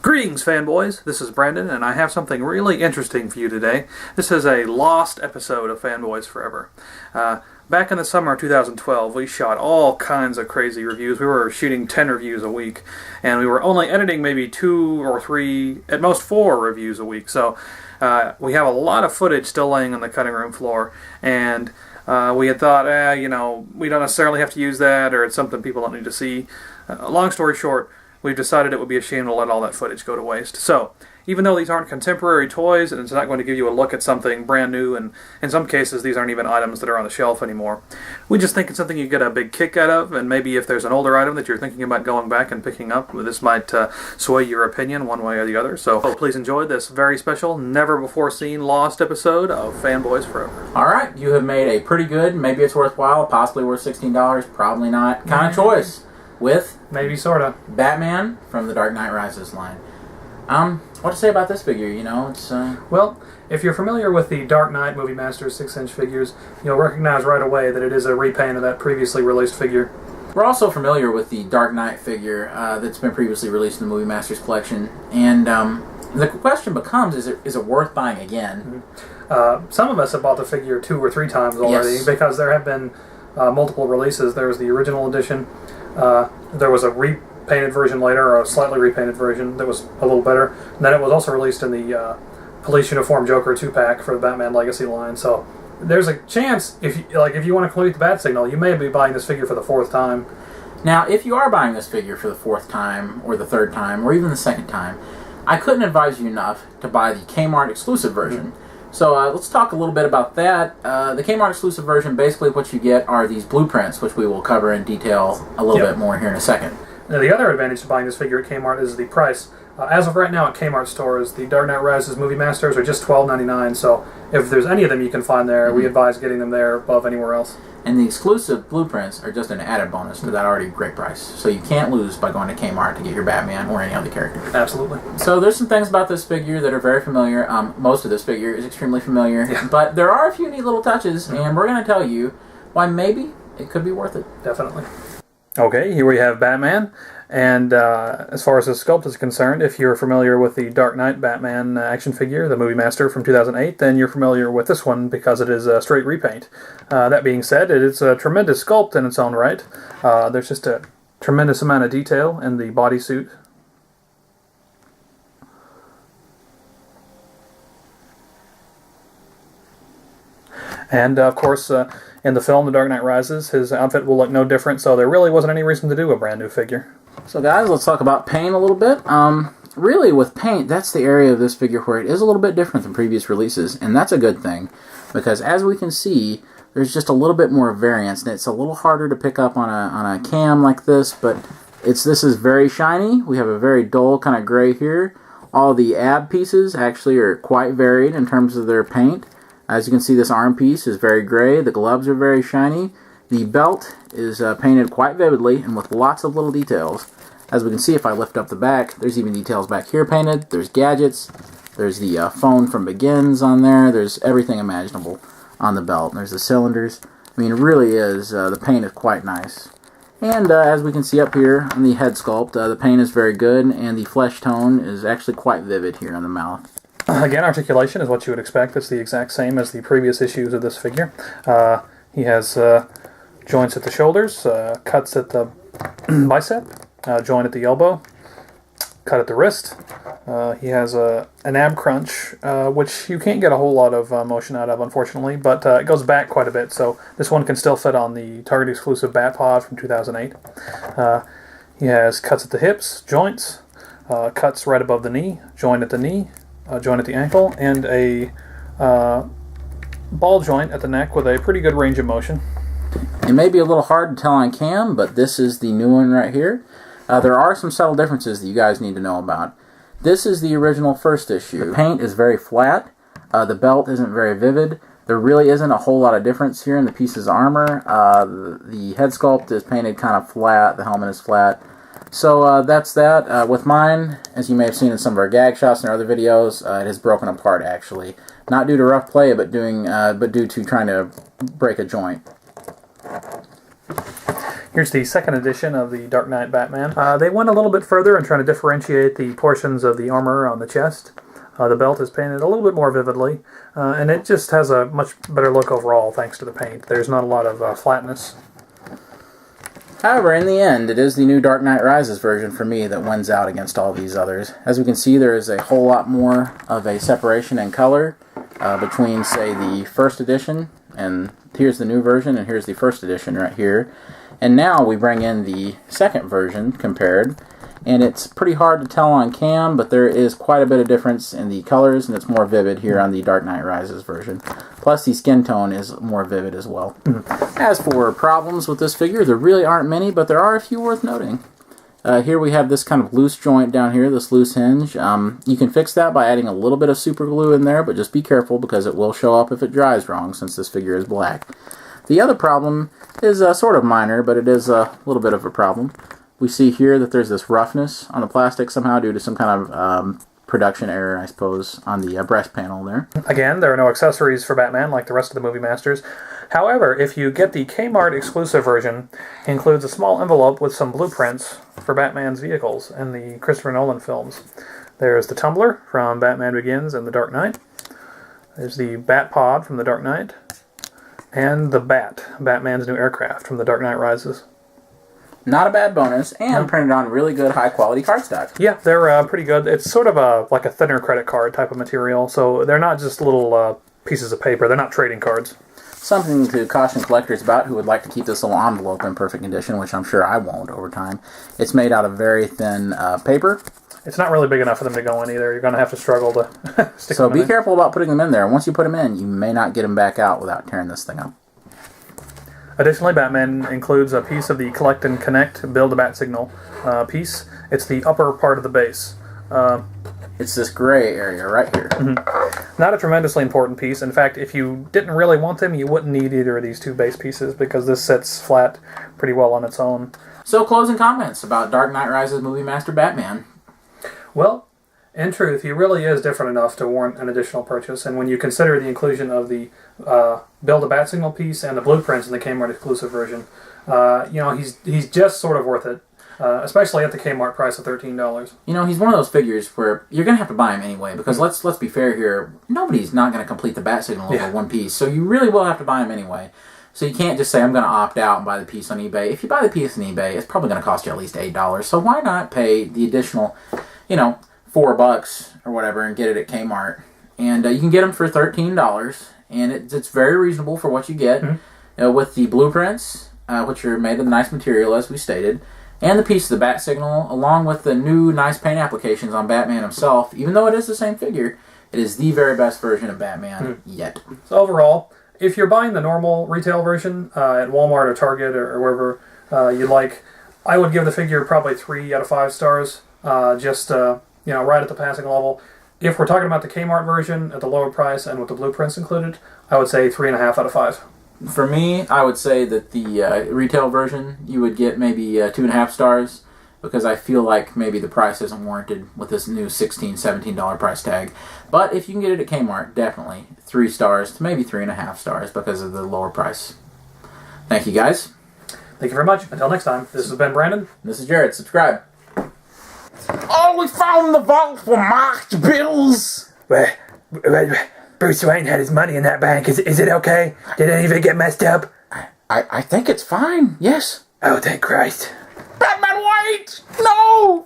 Greetings, fanboys. This is Brandon, and I have something really interesting for you today. This is a lost episode of Fanboys Forever. Back in the summer of 2012, we shot all kinds of crazy reviews. We were shooting 10 reviews a week, and we were only editing maybe 2 or 3, at most 4 reviews a week. So we have a lot of footage still laying on the cutting room floor, and we had thought, we don't necessarily have to use that, or it's something people don't need to see. Long story short, we've decided it would be a shame to let all that footage go to waste. So, even though these aren't contemporary toys, and it's not going to give you a look at something brand new, and in some cases these aren't even items that are on the shelf anymore, we just think it's something you get a big kick out of, and maybe if there's an older item that you're thinking about going back and picking up, this might sway your opinion one way or the other. So please enjoy this very special, never-before-seen lost episode of Fanboys Forever. Alright, you have made a pretty good, maybe it's worthwhile, possibly worth $16, probably not, kind of choice. With maybe sorta Batman from the Dark Knight Rises line. What to say about this figure? You know, it's well, if you're familiar with the Dark Knight Movie Masters 6-inch figures, you'll recognize right away that it is a repaint of that previously released figure. We're also familiar with the Dark Knight figure that's been previously released in the Movie Masters collection, and the question becomes: is it worth buying again? Mm-hmm. Some of us have bought the figure 2 or 3 times already, yes, because there have been multiple releases. There was the original edition. There was a repainted version later, or a slightly repainted version that was a little better. And then it was also released in the Police Uniform Joker 2-pack for the Batman Legacy line. So there's a chance, if you want to complete the Bat Signal, you may be buying this figure for the 4th time. Now, if you are buying this figure for the 4th time, or the 3rd time, or even the 2nd time, I couldn't advise you enough to buy the Kmart Exclusive version. Mm-hmm. So let's talk a little bit about that. The Kmart Exclusive version, basically what you get are these blueprints, which we will cover in detail a little bit more here in a second. Now, the other advantage to buying this figure at Kmart is the price. As of right now at Kmart stores, the Dark Knight Rises Movie Masters are just $12.99, so if there's any of them you can find there, we advise getting them there above anywhere else. And the exclusive blueprints are just an added bonus to that already great price. So you can't lose by going to Kmart to get your Batman or any other character. Absolutely. So there's some things about this figure that are very familiar. Most of this figure is extremely familiar. Yeah. But there are a few neat little touches, and we're going to tell you why maybe it could be worth it. Definitely. Okay, here we have Batman. And as far as the sculpt is concerned, if you're familiar with the Dark Knight Batman action figure, the Movie Master from 2008, then you're familiar with this one because it is a straight repaint. That being said, it is a tremendous sculpt in its own right. There's just a tremendous amount of detail in the bodysuit. And, of course, in the film, The Dark Knight Rises, his outfit will look no different, so there really wasn't any reason to do a brand new figure. So guys, let's talk about paint a little bit. Really, with paint, that's the area of this figure where it is a little bit different than previous releases, and that's a good thing, because as we can see, there's just a little bit more variance, and it's a little harder to pick up on a cam like this, but this is very shiny. We have a very dull kind of gray here. All the ab pieces actually are quite varied in terms of their paint. As you can see, this arm piece is very gray. The gloves are very shiny. The belt is painted quite vividly and with lots of little details. As we can see, if I lift up the back, there's even details back here painted. There's gadgets. There's the phone from Begins on there. There's everything imaginable on the belt. There's the cylinders. I mean, it really is, the paint is quite nice. And as we can see up here on the head sculpt, the paint is very good, and the flesh tone is actually quite vivid here on the mouth. Again, articulation is what you would expect. It's the exact same as the previous issues of this figure. He has joints at the shoulders, cuts at the bicep, joint at the elbow, cut at the wrist. He has an ab crunch, which you can't get a whole lot of motion out of, unfortunately, but it goes back quite a bit, so this one can still fit on the Target exclusive Bat Pod from 2008. He has cuts at the hips, joints, cuts right above the knee, joint at the knee, joint at the ankle, and a ball joint at the neck with a pretty good range of motion. It may be a little hard to tell on cam, but this is the new one right here. There are some subtle differences that you guys need to know about. This is the original first issue. The paint is very flat. The belt isn't very vivid. There really isn't a whole lot of difference here in the pieces of armor. The head sculpt is painted kind of flat. The helmet is flat. So that's that. With mine, as you may have seen in some of our gag shots and our other videos, it has broken apart actually. Not due to rough play, but due to trying to break a joint. Here's the second edition of the Dark Knight Batman. They went a little bit further in trying to differentiate the portions of the armor on the chest. The belt is painted a little bit more vividly, and it just has a much better look overall thanks to the paint. There's not a lot of flatness. However, in the end, it is the new Dark Knight Rises version for me that wins out against all these others. As we can see, there is a whole lot more of a separation in color between, say, the first edition, and here's the new version, and here's the first edition right here. And now we bring in the second version compared, and it's pretty hard to tell on cam, but there is quite a bit of difference in the colors, and it's more vivid here on the Dark Knight Rises version. Plus, the skin tone is more vivid as well. As for problems with this figure, there really aren't many, but there are a few worth noting. Here we have this kind of loose joint down here, this loose hinge. You can fix that by adding a little bit of super glue in there, but just be careful because it will show up if it dries wrong, since this figure is black. The other problem is sort of minor, but it is a little bit of a problem. We see here that there's this roughness on the plastic somehow due to some kind of production error, I suppose, on the breast panel there. Again, there are no accessories for Batman like the rest of the Movie Masters. However, if you get the Kmart Exclusive version, it includes a small envelope with some blueprints for Batman's vehicles in the Christopher Nolan films. There's the Tumbler from Batman Begins and The Dark Knight. There's the Bat Pod from The Dark Knight. And the Bat, Batman's new aircraft from The Dark Knight Rises. Not a bad bonus, and printed on really good high-quality cardstock. Yeah, they're pretty good. It's sort of like a thinner credit card type of material, so they're not just little pieces of paper. They're not trading cards. Something to caution collectors about who would like to keep this little envelope in perfect condition, which I'm sure I won't over time. It's made out of very thin paper. It's not really big enough for them to go in either. You're going to have to struggle to stick them in. So be careful about putting them in there. Once you put them in, you may not get them back out without tearing this thing up. Additionally, Batman includes a piece of the Collect and Connect Build a Bat Signal piece. It's the upper part of the base. It's this gray area right here. Not a tremendously important piece. In fact, if you didn't really want them, you wouldn't need either of these two base pieces because this sits flat pretty well on its own. So closing comments about Dark Knight Rises Movie Master Batman. Well, in truth, he really is different enough to warrant an additional purchase, and when you consider the inclusion of the Build a Bat Signal piece and the blueprints in the Kmart Exclusive version, he's just sort of worth it, especially at the Kmart price of $13. You know, he's one of those figures where you're going to have to buy him anyway, because let's be fair here, nobody's not going to complete the Bat Signal over one piece, so you really will have to buy him anyway. So you can't just say, I'm going to opt out and buy the piece on eBay. If you buy the piece on eBay, it's probably going to cost you at least $8, so why not pay the additional, $4 or whatever and get it at Kmart. And you can get them for $13, and it's very reasonable for what you get with the blueprints, which are made of nice material, as we stated, and the piece of the Bat Signal, along with the new nice paint applications on Batman himself. Even though it is the same figure, it is the very best version of Batman yet. So overall, if you're buying the normal retail version at Walmart or Target or wherever you like, I would give the figure probably 3 out of 5 stars, right at the passing level. If we're talking about the Kmart version at the lower price and with the blueprints included, I would say 3.5 out of 5. For me, I would say that the retail version, you would get maybe 2.5 stars, because I feel like maybe the price isn't warranted with this new $16, $17 price tag. But if you can get it at Kmart, definitely 3 stars to maybe 3.5 stars because of the lower price. Thank you, guys. Thank you very much. Until next time, this has been Brandon. This is Jared. Subscribe. Oh, we found the vault for marked bills! Well, Bruce Wayne had his money in that bank. Is it okay? Did any of it get messed up? I think it's fine, yes. Oh, thank Christ. Batman, wait! No!